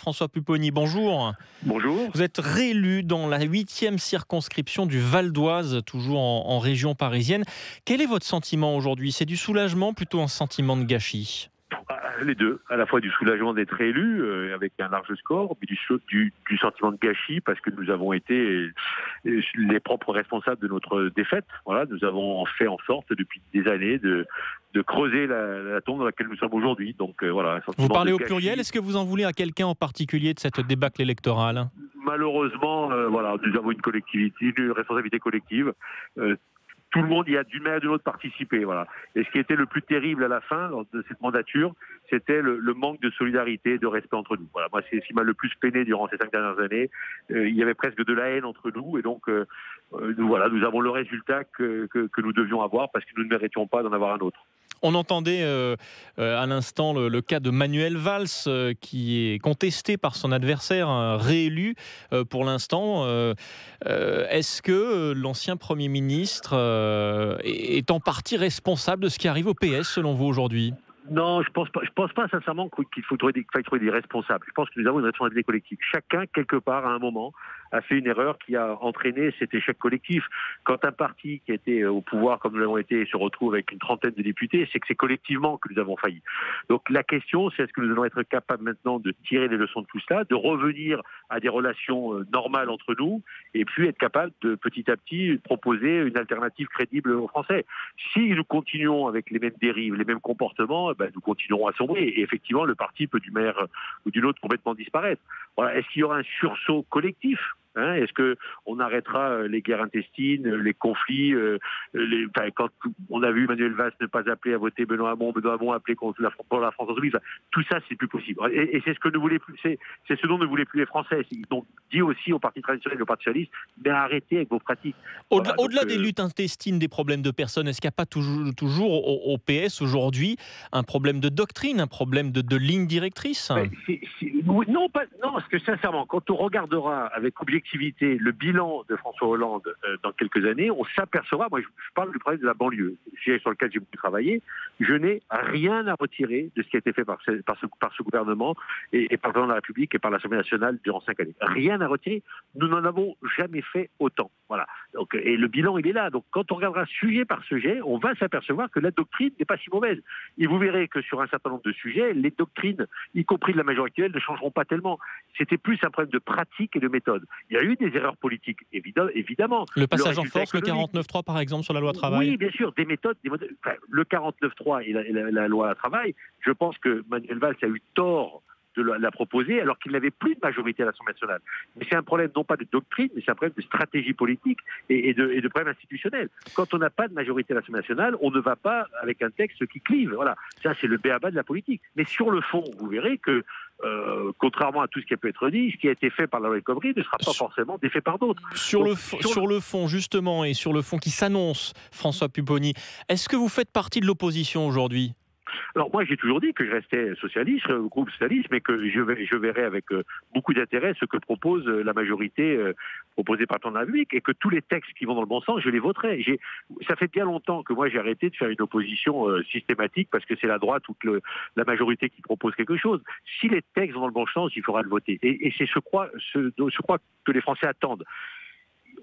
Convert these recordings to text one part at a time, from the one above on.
François Pupponi, bonjour. Bonjour. Vous êtes réélu dans la 8e circonscription du Val d'Oise, toujours en région parisienne. Quel est votre sentiment aujourd'hui? C'est du soulagement, plutôt un sentiment de gâchis? Les deux, à la fois du soulagement d'être élu avec un large score, mais du sentiment de gâchis parce que nous avons été les propres responsables de notre défaite. Voilà, nous avons fait en sorte depuis des années de creuser la tombe dans laquelle nous sommes aujourd'hui. Donc voilà. Un sentiment Vous parlez de au gâchis. pluriel? Est-ce que vous en voulez à quelqu'un en particulier de cette débâcle électorale? Malheureusement, voilà, nous avons une responsabilité collective. Tout le monde y a d'une manière ou d'une autre participé, voilà. Et ce qui était le plus terrible à la fin de cette mandature, c'était le manque de solidarité, de respect entre nous. Voilà, moi, c'est ce qui m'a le plus peiné durant ces 5 dernières années. Il y avait presque de la haine entre nous, et donc nous avons le résultat que nous devions avoir parce que nous ne méritions pas d'en avoir un autre. On entendait à l'instant le cas de Manuel Valls qui est contesté par son adversaire, réélu pour l'instant. Est-ce que l'ancien Premier ministre est en partie responsable de ce qui arrive au PS selon vous aujourd'hui ? Non, je pense pas sincèrement qu'il faille trouver des responsables. Je pense que nous avons une responsabilité collective. Chacun, quelque part, à un moment, a fait une erreur qui a entraîné cet échec collectif. Quand un parti qui était au pouvoir, comme nous l'avons été, se retrouve avec une trentaine de députés, c'est que c'est collectivement que nous avons failli. Donc la question, c'est est-ce que nous allons être capables maintenant de tirer les leçons de tout cela, de revenir à des relations normales entre nous, et puis être capable de petit à petit proposer une alternative crédible aux Français. Si nous continuons avec les mêmes dérives, les mêmes comportements, nous continuerons à sombrer. Et effectivement, le parti peut d'une manière ou d'une autre complètement disparaître. Voilà. Est-ce qu'il y aura un sursaut collectif ? Est-ce qu'on arrêtera les guerres intestines, les conflits quand on a vu Manuel Valls ne pas appeler à voter Benoît Hamon appeler pour la France insoumise, tout ça c'est plus possible. Et c'est ce que ne voulaient plus, c'est ce dont ne voulaient plus les Français. Ils ont dit aussi au Parti traditionnel et au Parti socialiste, mais arrêtez avec vos pratiques. Au-delà des luttes intestines, des problèmes de personnes, est-ce qu'il n'y a pas toujours au PS aujourd'hui un problème de doctrine, un problème de ligne directrice ? Non, parce que sincèrement, quand on regardera avec objectivité le bilan de François Hollande dans quelques années, on s'apercevra, moi je parle du problème de la banlieue, sujet sur lequel j'ai beaucoup travaillé, je n'ai rien à retirer de ce qui a été fait par ce gouvernement et par le président de la République et par l'Assemblée nationale durant 5 années. Rien à retirer, nous n'en avons jamais fait autant. Voilà. Donc, et le bilan, il est là. Donc quand on regardera sujet par sujet, on va s'apercevoir que la doctrine n'est pas si mauvaise. Et vous verrez que sur un certain nombre de sujets, les doctrines, y compris de la majorité actuelle, ne changeront pas tellement. C'était plus un problème de pratique et de méthode. Il y a eu des erreurs politiques, évidemment. Le passage en force, le 49.3 par exemple, sur la loi travail. Oui, bien sûr, des méthodes. Le 49.3 et la loi travail, je pense que Manuel Valls a eu tort de la proposer alors qu'il n'avait plus de majorité à l'Assemblée nationale. Mais c'est un problème non pas de doctrine, mais c'est un problème de stratégie politique et de problème institutionnel. Quand on n'a pas de majorité à l'Assemblée nationale, on ne va pas avec un texte qui clive. Voilà, ça c'est le b.a.-ba de la politique. Mais sur le fond, vous verrez que contrairement à tout ce qui a pu être dit, ce qui a été fait par la loi El Khomri ne sera pas forcément défait par d'autres. Sur le fond, justement, et sur le fond qui s'annonce, François Pupponi, est-ce que vous faites partie de l'opposition aujourd'hui ? Alors moi j'ai toujours dit que je restais socialiste, groupe socialiste, mais que je verrai avec beaucoup d'intérêt ce que propose la majorité proposée par le président de la République et que tous les textes qui vont dans le bon sens, je les voterai. Ça fait bien longtemps que moi j'ai arrêté de faire une opposition systématique parce que c'est la droite ou la majorité qui propose quelque chose. Si les textes vont dans le bon sens, il faudra le voter. Et c'est ce que les Français attendent.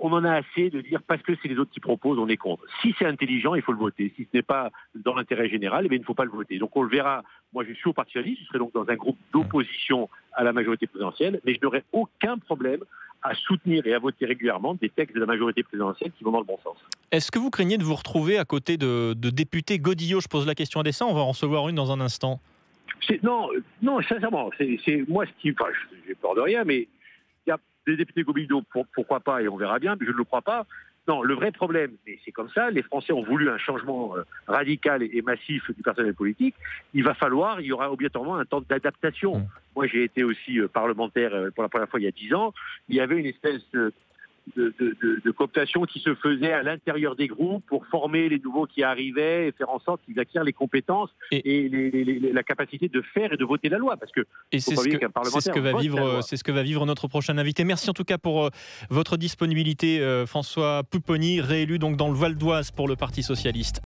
On en a assez de dire parce que c'est les autres qui proposent, on est contre. Si c'est intelligent, il faut le voter. Si ce n'est pas dans l'intérêt général, il ne faut pas le voter. Donc on le verra. Moi, je suis au Parti socialiste, je serai donc dans un groupe d'opposition à la majorité présidentielle, mais je n'aurai aucun problème à soutenir et à voter régulièrement des textes de la majorité présidentielle qui vont dans le bon sens. Est-ce que vous craignez de vous retrouver à côté de députés Godillot ? Je pose la question à dessein, on va en recevoir une dans un instant. Non, sincèrement, c'est moi ce qui... Enfin, j'ai peur de rien, mais il y a des députés Godillot, pourquoi pas, et on verra bien, mais je ne le crois pas. Non, le vrai problème, et c'est comme ça, les Français ont voulu un changement radical et massif du personnel politique. Il y aura obligatoirement un temps d'adaptation. Moi, j'ai été aussi parlementaire pour la première fois il y a 10 ans. Il y avait une espèce de cooptation qui se faisait à l'intérieur des groupes pour former les nouveaux qui arrivaient et faire en sorte qu'ils acquièrent les compétences et la capacité de faire et de voter la loi. Parce que c'est ce que va vivre notre prochain invité. Merci en tout cas pour votre disponibilité, François Pupponi, réélu donc dans le Val d'Oise pour le Parti socialiste.